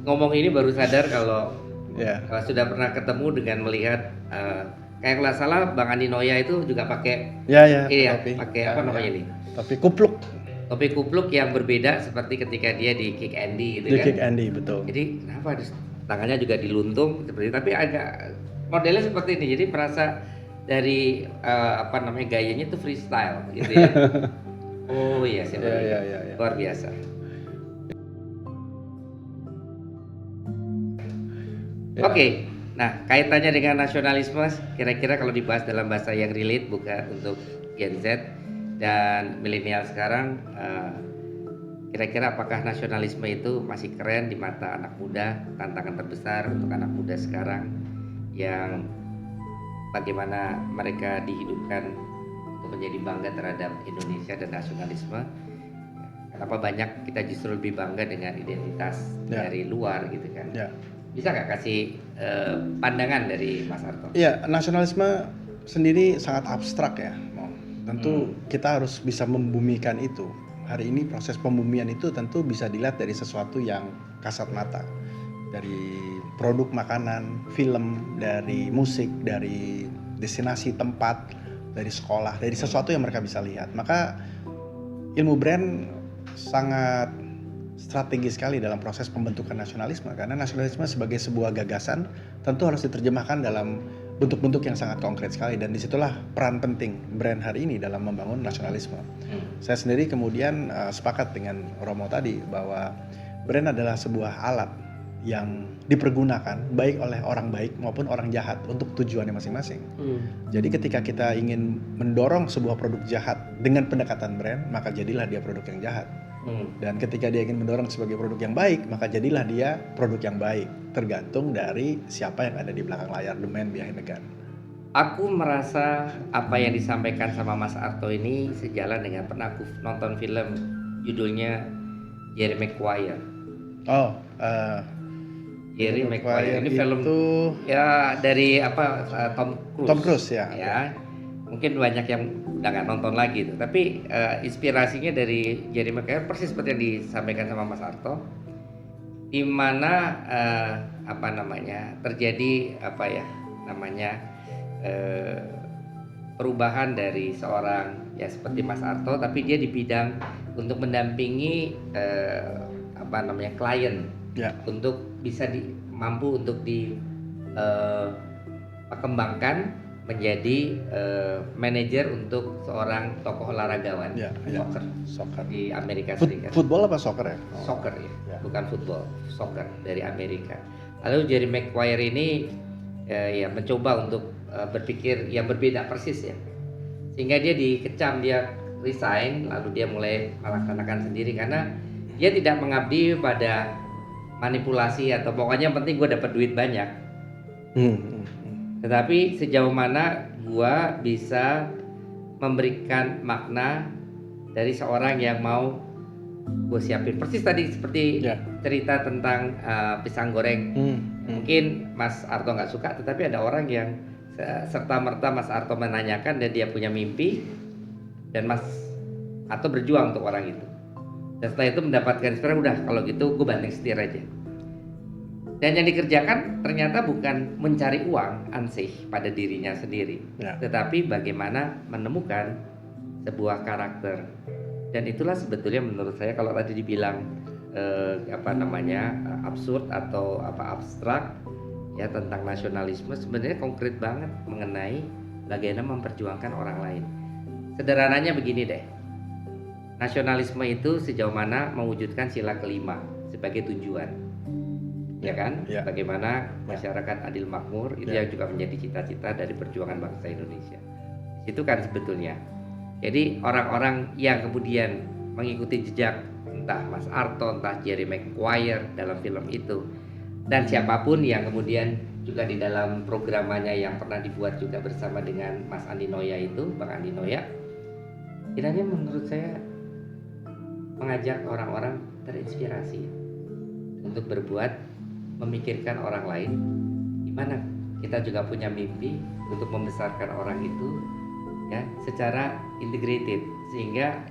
S3: ngomong ini baru sadar kalau sudah pernah ketemu dengan melihat kayak kalau salah Bang Andi Noya itu juga pakai pakai apa namanya ini?
S4: Topi kupluk.
S3: Topi kupluk yang berbeda seperti ketika dia di Kick Andy gitu
S4: Di
S3: kan.
S4: Kick Andy betul.
S3: Jadi kenapa harus tangannya juga diluntung seperti itu, tapi agak modelnya seperti ini. Jadi merasa dari apa namanya gayanya itu freestyle gitu ya. Oh iya sih.
S4: Ya.
S3: Luar biasa.
S4: Ya.
S3: Oke, nah kaitannya dengan nasionalisme, kira-kira kalau dibahas dalam bahasa yang relate bukan untuk Gen Z dan milenial sekarang, kira-kira apakah nasionalisme itu masih keren di mata anak muda? Tantangan terbesar untuk anak muda sekarang yang bagaimana mereka dihidupkan untuk menjadi bangga terhadap Indonesia dan nasionalisme. Kenapa banyak kita justru lebih bangga dengan identitas dari luar gitu kan? Ya. Bisa nggak kasih pandangan dari Mas Arto?
S4: Iya, nasionalisme sendiri sangat abstrak ya. Tentu kita harus bisa membumikan itu. Hari ini proses pembumian itu tentu bisa dilihat dari sesuatu yang kasat mata. Dari produk makanan, film, dari musik, dari destinasi tempat, dari sekolah, dari sesuatu yang mereka bisa lihat. Maka ilmu brand sangat strategis sekali dalam proses pembentukan nasionalisme, karena nasionalisme sebagai sebuah gagasan tentu harus diterjemahkan dalam bentuk-bentuk yang sangat konkret sekali, dan disitulah peran penting brand hari ini dalam membangun nasionalisme. Saya sendiri kemudian sepakat dengan Romo tadi bahwa brand adalah sebuah alat yang dipergunakan baik oleh orang baik maupun orang jahat untuk tujuannya masing-masing. Jadi ketika kita ingin mendorong sebuah produk jahat dengan pendekatan brand, maka jadilah dia produk yang jahat. Dan ketika dia ingin mendorong sebagai produk yang baik, maka jadilah dia produk yang baik. Tergantung dari siapa yang ada di belakang layar, the man behind the gun.
S3: Aku merasa apa yang disampaikan sama Mas Arto ini sejalan dengan pernah aku nonton film judulnya Jerry Maguire. Jerry Maguire ini film
S4: itu
S3: ya dari Tom Cruise.
S4: Tom Cruise ya.
S3: Mungkin banyak yang udah nggak nonton lagi tuh. Tapi inspirasinya dari Jerry Maguire persis seperti yang disampaikan sama Mas Arto, di mana terjadi perubahan dari seorang ya seperti Mas Arto, tapi dia di bidang untuk mendampingi klien untuk bisa mampu untuk dikembangkan menjadi manajer untuk seorang tokoh olahragawan soccer di Amerika Serikat.
S4: Football apa soccer ya?
S3: Soccer ya, bukan football, soccer dari Amerika. Lalu Jerry Maguire ini mencoba untuk berpikir yang berbeda persis ya, sehingga dia dikecam, dia resign, lalu dia mulai melaksanakan sendiri karena dia tidak mengabdi pada manipulasi atau pokoknya yang penting gue dapat duit banyak. Tetapi sejauh mana gue bisa memberikan makna dari seorang yang mau gue siapin. Persis tadi seperti cerita tentang pisang goreng. Mungkin Mas Arto nggak suka, tetapi ada orang yang serta-merta Mas Arto menanyakan dan dia punya mimpi, dan Mas Arto berjuang untuk orang itu. Dan setelah itu mendapatkan inspirasi, udah kalau gitu gue banting setir aja. Dan yang dikerjakan ternyata bukan mencari uang ansih pada dirinya sendiri, tetapi bagaimana menemukan sebuah karakter. Dan itulah sebetulnya menurut saya kalau tadi dibilang absurd atau abstrak ya tentang nasionalisme, sebenarnya konkret banget mengenai bagaimana memperjuangkan orang lain. Sederhananya begini deh. Nasionalisme itu sejauh mana mewujudkan sila kelima sebagai tujuan, ya kan?
S4: Ya.
S3: Bagaimana masyarakat adil makmur itu
S4: Ya.
S3: yang juga menjadi cita-cita dari perjuangan bangsa Indonesia. Itu kan sebetulnya. Jadi orang-orang yang kemudian mengikuti jejak entah Mas Arto, entah Jerry Maguire dalam film itu, dan siapapun yang kemudian juga di dalam programannya yang pernah dibuat juga bersama dengan Mas Andi Noya itu, Bang Andi Noya, kiranya menurut saya mengajak orang-orang terinspirasi untuk berbuat, memikirkan orang lain, gimana kita juga punya mimpi untuk membesarkan orang itu ya secara integrated sehingga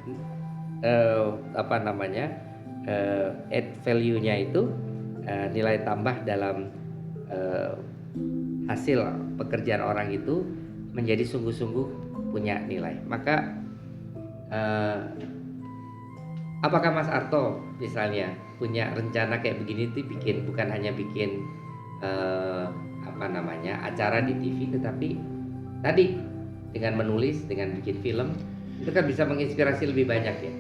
S3: add value-nya itu nilai tambah dalam hasil pekerjaan orang itu menjadi sungguh-sungguh punya nilai. Maka apakah Mas Arto misalnya punya rencana kayak begini tuh bukan hanya bikin acara di TV, tetapi tadi dengan menulis, dengan bikin film itu kan bisa menginspirasi lebih banyak ya.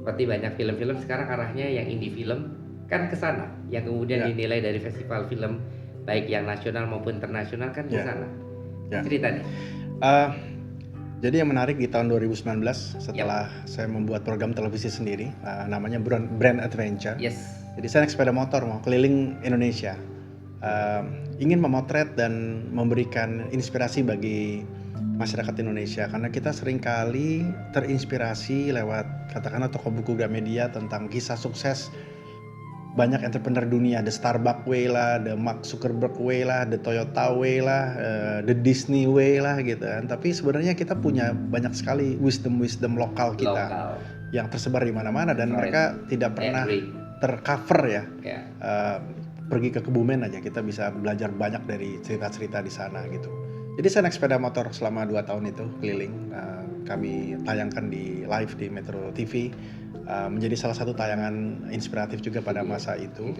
S3: Seperti banyak film-film sekarang arahnya yang indie film kan ke sana, yang kemudian dinilai dari festival film baik yang nasional maupun internasional kan ke sana. Cerita nih.
S4: Jadi yang menarik di tahun 2019 setelah saya membuat program televisi sendiri, namanya Brand Adventure.
S3: Yes.
S4: Jadi saya naik sepeda motor mau keliling Indonesia, ingin memotret dan memberikan inspirasi bagi masyarakat Indonesia karena kita seringkali terinspirasi lewat katakanlah toko buku dan media tentang kisah sukses banyak entrepreneur dunia, the Starbucks way lah, the Mark Zuckerberg way lah, the Toyota way lah, the Disney way lah gitu kan. Tapi sebenarnya kita punya banyak sekali wisdom lokal kita yang tersebar di mana-mana dan mereka tidak pernah tercover ya. Pergi ke Kebumen aja kita bisa belajar banyak dari cerita-cerita di sana gitu. Jadi saya naik sepeda motor selama 2 tahun itu keliling. Kami tayangkan di live di Metro TV. Menjadi salah satu tayangan inspiratif juga pada masa itu.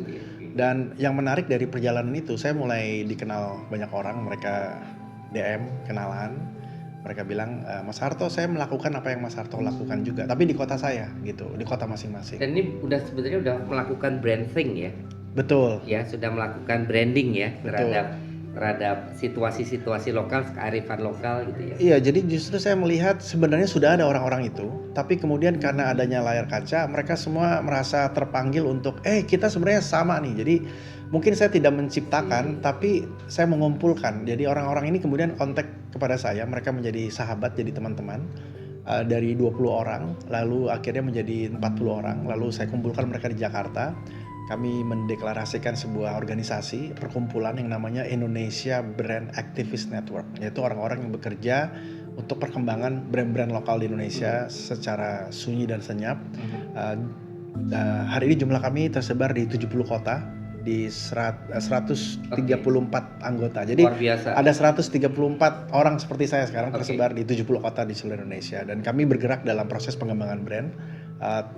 S4: Dan yang menarik dari perjalanan itu, saya mulai dikenal banyak orang, mereka DM, kenalan. Mereka bilang, Mas Harto, saya melakukan apa yang Mas Harto lakukan juga, tapi di kota saya gitu, di kota masing-masing.
S3: Dan ini sebenarnya udah melakukan branding ya.
S4: Betul.
S3: Ya, sudah melakukan branding ya terhadap situasi-situasi lokal, kearifan lokal gitu ya.
S4: Iya, jadi justru saya melihat sebenarnya sudah ada orang-orang itu, tapi kemudian karena adanya layar kaca, mereka semua merasa terpanggil untuk, kita sebenarnya sama nih. Jadi mungkin saya tidak menciptakan, tapi saya mengumpulkan. Jadi orang-orang ini kemudian kontak kepada saya, mereka menjadi sahabat, jadi teman-teman. Dari 20 orang, lalu akhirnya menjadi 40 orang, lalu saya kumpulkan mereka di Jakarta. Kami mendeklarasikan sebuah organisasi perkumpulan yang namanya Indonesia Brand Activist Network, yaitu orang-orang yang bekerja untuk perkembangan brand-brand lokal di Indonesia secara sunyi dan senyap. Hari ini jumlah kami tersebar di 70 kota di 134 anggota. Jadi ada 134 orang seperti saya sekarang tersebar di 70 kota di seluruh Indonesia dan kami bergerak dalam proses pengembangan brand.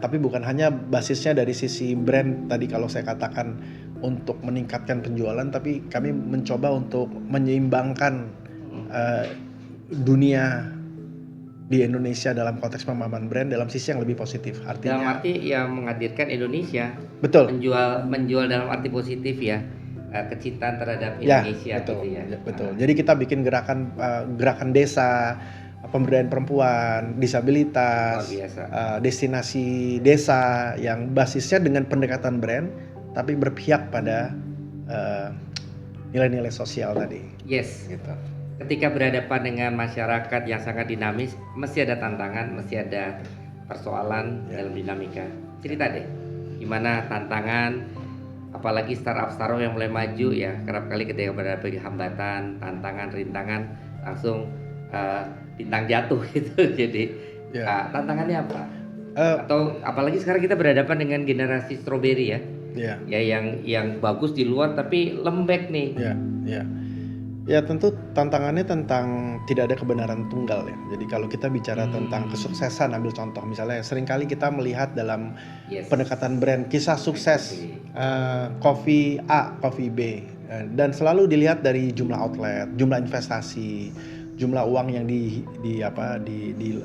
S4: Tapi bukan hanya basisnya dari sisi brand tadi kalau saya katakan untuk meningkatkan penjualan, tapi kami mencoba untuk menyeimbangkan dunia di Indonesia dalam konteks pemahaman brand dalam sisi yang lebih positif. Artinya
S3: dalam arti yang menghadirkan Indonesia.
S4: Betul.
S3: Menjual dalam arti positif ya. Kecintaan terhadap Indonesia
S4: betul,
S3: gitu ya.
S4: Betul. Jadi kita bikin gerakan desa, pemberdayaan perempuan, disabilitas, destinasi desa yang basisnya dengan pendekatan brand tapi berpihak pada nilai-nilai sosial tadi.
S3: Yes.
S4: Gitu.
S3: Ketika berhadapan dengan masyarakat yang sangat dinamis, mesti ada tantangan, mesti ada persoalan dalam dinamika. Cerita deh, gimana tantangan, apalagi startup yang mulai maju ya, kerap kali ketika berhadapan hambatan, tantangan, rintangan, langsung bintang jatuh gitu. Jadi tantangannya apa? Atau apalagi sekarang kita berhadapan dengan generasi strawberry ya, ya yang bagus di luar tapi lembek nih.
S4: Ya tentu tantangannya tentang tidak ada kebenaran tunggal ya. Jadi kalau kita bicara tentang kesuksesan, ambil contoh misalnya seringkali kita melihat dalam pendekatan brand kisah sukses coffee A, coffee B, dan selalu dilihat dari jumlah outlet, jumlah investasi, jumlah uang yang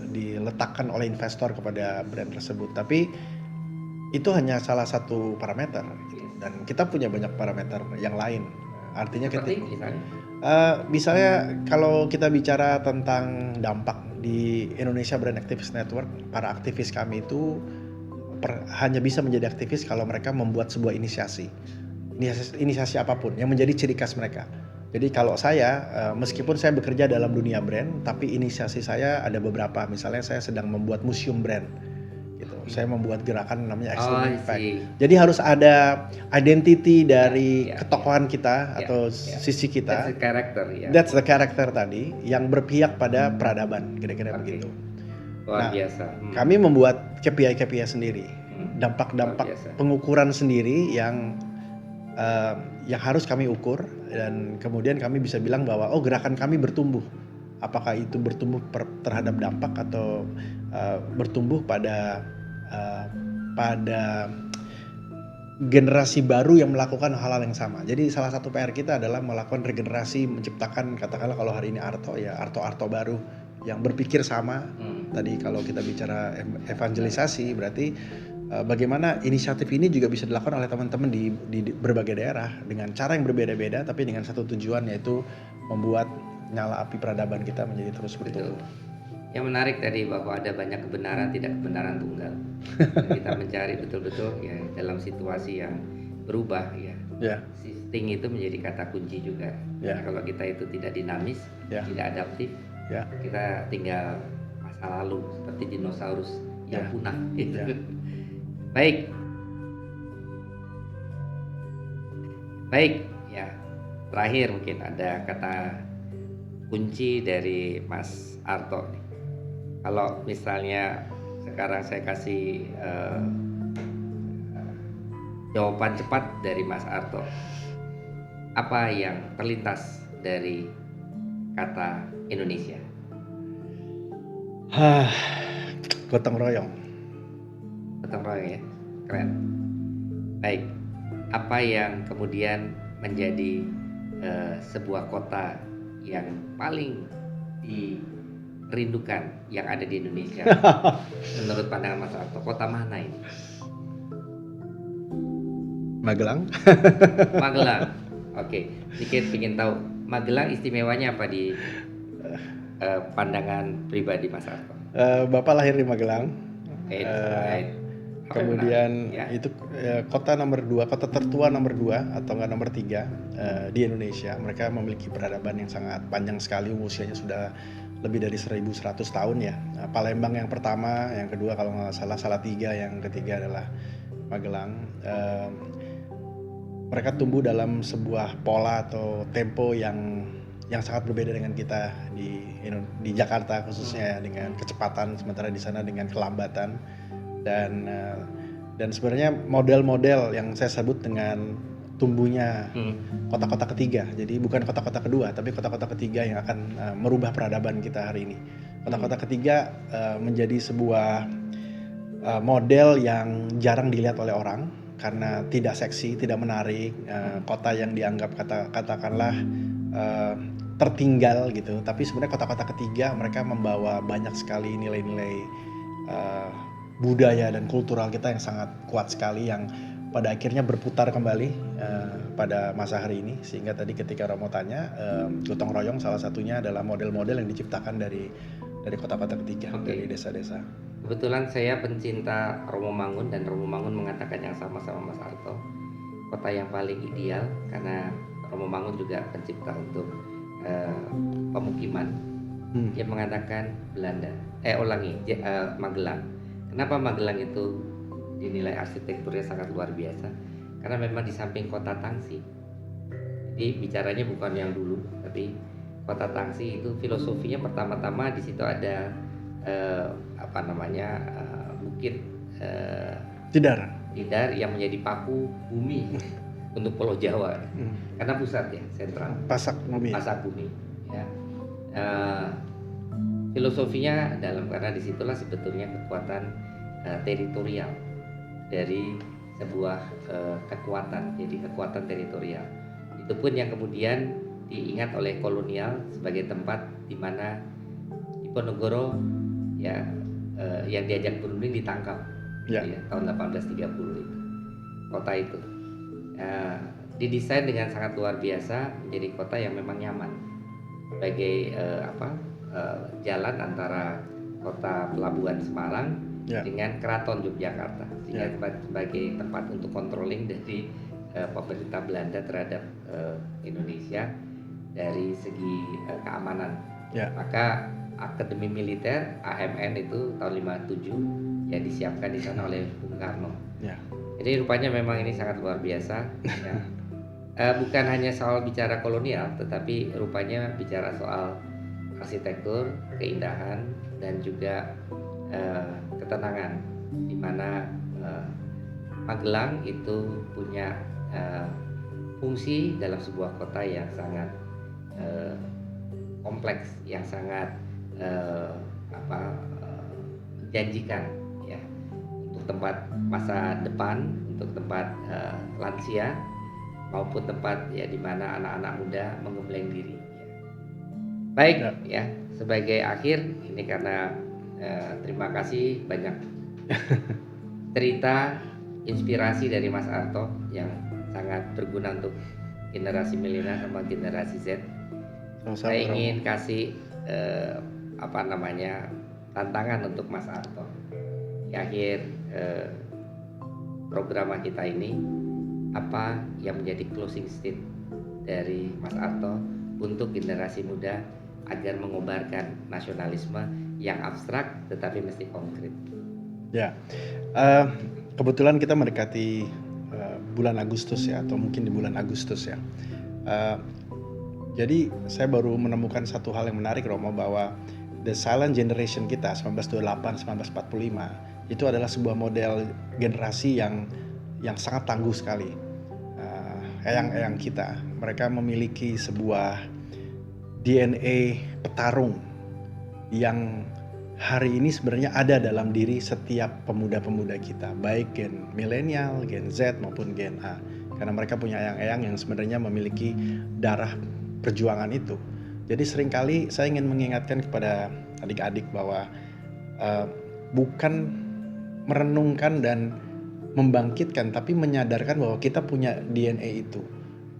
S4: diletakkan oleh investor kepada brand tersebut. Tapi itu hanya salah satu parameter gitu. Dan kita punya banyak parameter yang lain. Artinya
S3: Seperti misalnya?
S4: misalnya kalau kita bicara tentang dampak di Indonesia Brand Activist Network, para aktivis kami itu hanya bisa menjadi aktivis kalau mereka membuat sebuah inisiasi apapun yang menjadi ciri khas mereka. Jadi kalau saya, meskipun saya bekerja dalam dunia brand, tapi inisiasi saya ada beberapa. Misalnya saya sedang membuat museum brand, gitu. Saya membuat gerakan namanya Extreme Impact. Jadi harus ada identity dari ketokohan kita atau sisi kita.
S3: That's the character, ya.
S4: That's the character tadi yang berpihak pada peradaban, kira-kira begitu.
S3: Luar biasa.
S4: Kami membuat KPI sendiri, dampak-dampak pengukuran sendiri yang harus kami ukur, dan kemudian kami bisa bilang bahwa gerakan kami bertumbuh. Apakah itu bertumbuh terhadap dampak atau bertumbuh pada generasi baru yang melakukan hal-hal yang sama. Jadi salah satu PR kita adalah melakukan regenerasi, menciptakan, katakanlah kalau hari ini Arto baru yang berpikir sama. Tadi kalau kita bicara evangelisasi, berarti bagaimana inisiatif ini juga bisa dilakukan oleh teman-teman di berbagai daerah dengan cara yang berbeda-beda, tapi dengan satu tujuan, yaitu membuat nyala api peradaban kita menjadi terus bertumbuh.
S3: Yang menarik tadi bahwa ada banyak kebenaran, tidak kebenaran tunggal. Dan kita mencari betul-betul ya dalam situasi yang berubah ya. Shifting itu menjadi kata kunci juga. Kalau kita itu tidak dinamis, tidak adaptif, kita tinggal masa lalu seperti dinosaurus yang punah gitu. Baik ya, terakhir mungkin ada kata kunci dari Mas Arto nih. Kalau misalnya sekarang saya kasih jawaban cepat dari Mas Arto, apa yang terlintas dari kata Indonesia?
S4: Gotong royong.
S3: Gotong royong ya, keren. Baik, apa yang kemudian menjadi sebuah kota yang paling dirindukan yang ada di Indonesia menurut pandangan Mas Arto? Kota mana ini?
S4: Magelang.
S3: Magelang. Oke, sedikit ingin tahu Magelang istimewanya apa di pandangan pribadi Mas Arto?
S4: Bapak lahir di Magelang. Kemudian itu kota nomor 2, kota tertua nomor 2 atau enggak nomor 3 di Indonesia. Mereka memiliki peradaban yang sangat panjang sekali, usianya sudah lebih dari 1100 tahun ya. Palembang yang pertama, yang kedua kalau nggak salah Salatiga, yang ketiga adalah Magelang. Mereka tumbuh dalam sebuah pola atau tempo yang sangat berbeda dengan kita di Jakarta khususnya, dengan kecepatan, sementara di sana dengan kelambatan. Dan sebenarnya model-model yang saya sebut dengan tumbuhnya kota-kota ketiga. Jadi bukan kota-kota kedua, tapi kota-kota ketiga yang akan merubah peradaban kita hari ini. Kota-kota ketiga menjadi sebuah model yang jarang dilihat oleh orang karena tidak seksi, tidak menarik. Kota yang dianggap katakanlah tertinggal gitu. Tapi sebenarnya kota-kota ketiga mereka membawa banyak sekali nilai-nilai budaya dan kultural kita yang sangat kuat sekali, yang pada akhirnya berputar kembali pada masa hari ini. Sehingga tadi ketika Romo tanya, gotong royong salah satunya adalah model-model yang diciptakan dari kota-kota ketiga, dari desa-desa.
S3: Kebetulan saya pencinta Romo Mangun, dan Romo Mangun mengatakan yang sama-sama Mas Arto, kota yang paling ideal, karena Romo Mangun juga pencipta untuk pemukiman. Dia mengatakan Magelang. Kenapa Magelang itu dinilai arsitekturnya sangat luar biasa? Karena memang di samping kota Tangsi. Jadi bicaranya bukan yang dulu, tapi kota Tangsi itu filosofinya pertama-tama di situ ada bukit
S4: Tidar
S3: yang menjadi paku bumi untuk Pulau Jawa. Karena pusat ya, sentral. Pasak bumi ya. Filosofinya dalam, karena disitulah sebetulnya kekuatan teritorial dari sebuah kekuatan, jadi kekuatan teritorial. Itu pun yang kemudian diingat oleh kolonial sebagai tempat di mana Diponegoro ya yang diajak berunding ditangkap
S4: Ya.
S3: ya, tahun 1830 itu kota itu didesain dengan sangat luar biasa menjadi kota yang memang nyaman sebagai jalan antara kota pelabuhan Semarang
S4: Ya.
S3: dengan Keraton Yogyakarta sehingga
S4: Ya.
S3: sebagai tempat untuk controlling dari pemerintah Belanda terhadap Indonesia dari segi keamanan.
S4: Ya.
S3: Maka Akademi Militer AMN itu tahun 57 ya disiapkan di sana oleh Bung Karno.
S4: Ya.
S3: Jadi rupanya memang ini sangat luar biasa. Ya. Bukan hanya soal bicara kolonial, tetapi rupanya bicara soal arsitektur, keindahan, dan juga ketenangan, di mana Magelang itu punya fungsi dalam sebuah kota yang sangat kompleks, yang sangat menjanjikan ya, untuk tempat masa depan, untuk tempat lansia maupun tempat ya di mana anak-anak muda menggembleng diri. Baik ya, sebagai akhir ini karena terima kasih banyak cerita inspirasi dari Mas Arto yang sangat berguna untuk generasi milenial sama generasi Z. Saya ingin kasih tantangan untuk Mas Arto di akhir program kita ini, apa yang menjadi closing statement dari Mas Arto untuk generasi muda agar mengobarkan nasionalisme yang abstrak tetapi mesti konkret.
S4: Ya, kebetulan kita mendekati bulan Agustus ya, atau mungkin di bulan Agustus ya. Jadi saya baru menemukan satu hal yang menarik, Romo, bahwa the silent generation kita 1928-1945 itu adalah sebuah model generasi yang sangat tangguh sekali. Eyang-eyang kita, mereka memiliki sebuah DNA petarung yang hari ini sebenarnya ada dalam diri setiap pemuda-pemuda kita, baik gen milenial, gen Z maupun gen A, karena mereka punya eyang-eyang yang sebenarnya memiliki darah perjuangan itu. Jadi seringkali saya ingin mengingatkan kepada adik-adik bahwa bukan merenungkan dan membangkitkan, tapi menyadarkan bahwa kita punya DNA itu.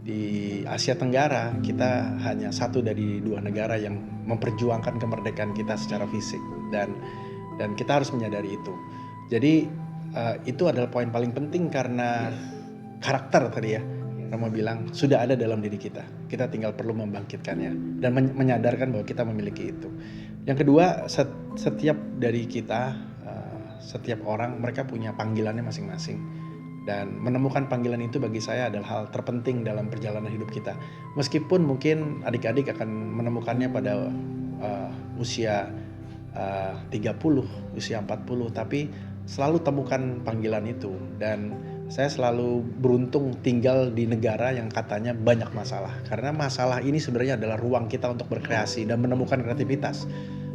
S4: Di Asia Tenggara kita hanya satu dari dua negara yang memperjuangkan kemerdekaan kita secara fisik, dan kita harus menyadari itu. Jadi itu adalah poin paling penting, karena karakter tadi ya Rama bilang sudah ada dalam diri kita. Kita tinggal perlu membangkitkannya dan menyadarkan bahwa kita memiliki itu. Yang kedua, setiap dari kita, setiap orang mereka punya panggilannya masing-masing. Dan menemukan panggilan itu bagi saya adalah hal terpenting dalam perjalanan hidup kita. Meskipun mungkin adik-adik akan menemukannya pada usia 30, usia 40, tapi selalu temukan panggilan itu. Dan saya selalu beruntung tinggal di negara yang katanya banyak masalah. Karena masalah ini sebenarnya adalah ruang kita untuk berkreasi dan menemukan kreativitas.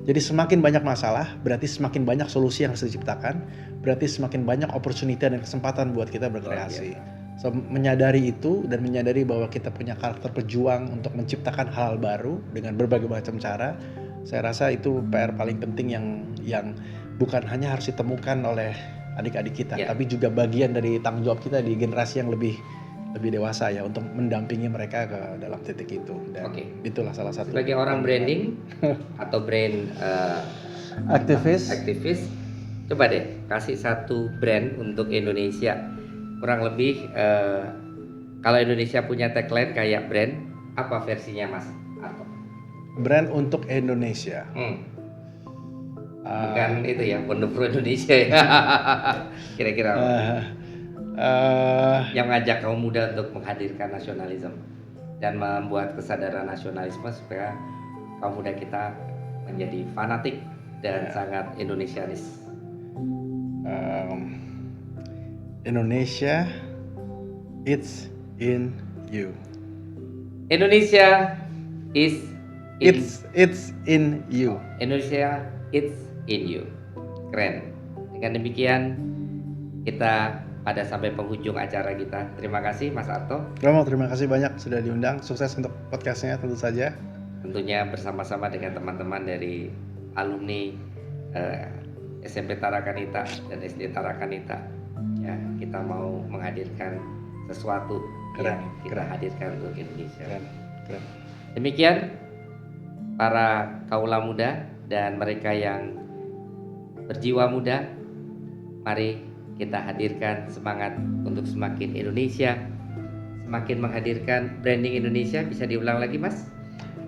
S4: Jadi semakin banyak masalah, berarti semakin banyak solusi yang harus diciptakan, berarti semakin banyak opportunity dan kesempatan buat kita berkreasi. So, menyadari itu dan menyadari bahwa kita punya karakter pejuang untuk menciptakan hal baru dengan berbagai macam cara, saya rasa itu PR paling penting yang bukan hanya harus ditemukan oleh adik-adik kita, tapi juga bagian dari tanggung jawab kita di generasi yang lebih dewasa ya, untuk mendampingi mereka ke dalam titik itu. Dan itulah salah satu.
S3: Sebagai orang branding atau brand
S4: aktivis,
S3: coba deh kasih satu brand untuk Indonesia. Kurang lebih kalau Indonesia punya tagline kayak brand, apa versinya Mas Arto?
S4: Brand untuk Indonesia.
S3: Bukan itu ya, Wonderful Indonesia ya. Kira-kira yang ngajak kaum muda untuk menghadirkan nasionalisme dan membuat kesadaran nasionalisme supaya kaum muda kita menjadi fanatik dan sangat Indonesianis.
S4: Indonesia, it's in you.
S3: Indonesia is in
S4: It's in you.
S3: Indonesia, it's in you. Keren. Dengan demikian kita pada sampai penghujung acara kita. Terima kasih Mas Arto.
S4: Romo, terima kasih banyak sudah diundang. Sukses untuk podcastnya tentu saja.
S3: tentunya bersama-sama dengan teman-teman dari alumni SMP Tarakanita dan SD Tarakanita, ya, kita mau menghadirkan sesuatu
S4: Keren,
S3: yang kita
S4: keren.
S3: hadirkan untuk Indonesia.
S4: Keren.
S3: Demikian para kaula muda dan mereka yang berjiwa muda, mari kita hadirkan semangat untuk semakin Indonesia, semakin menghadirkan branding Indonesia. Bisa diulang lagi, Mas?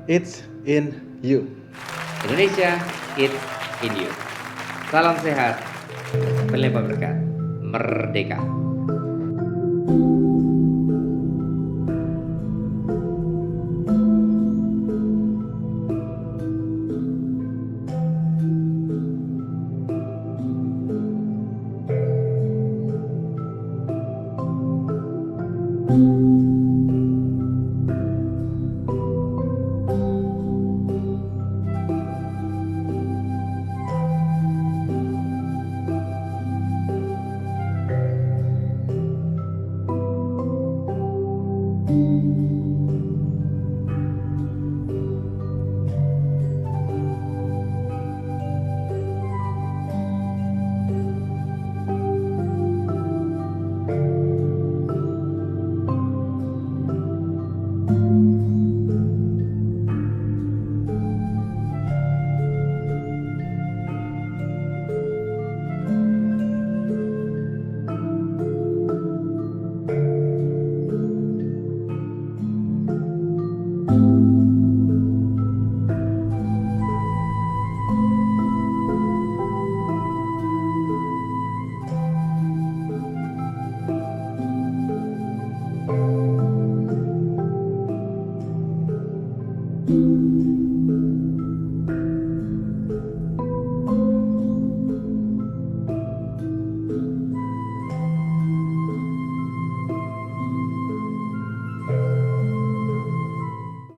S4: It's in you.
S3: Indonesia, it's in you. Salam sehat, berlimpah berkat, merdeka.
S1: Thank you.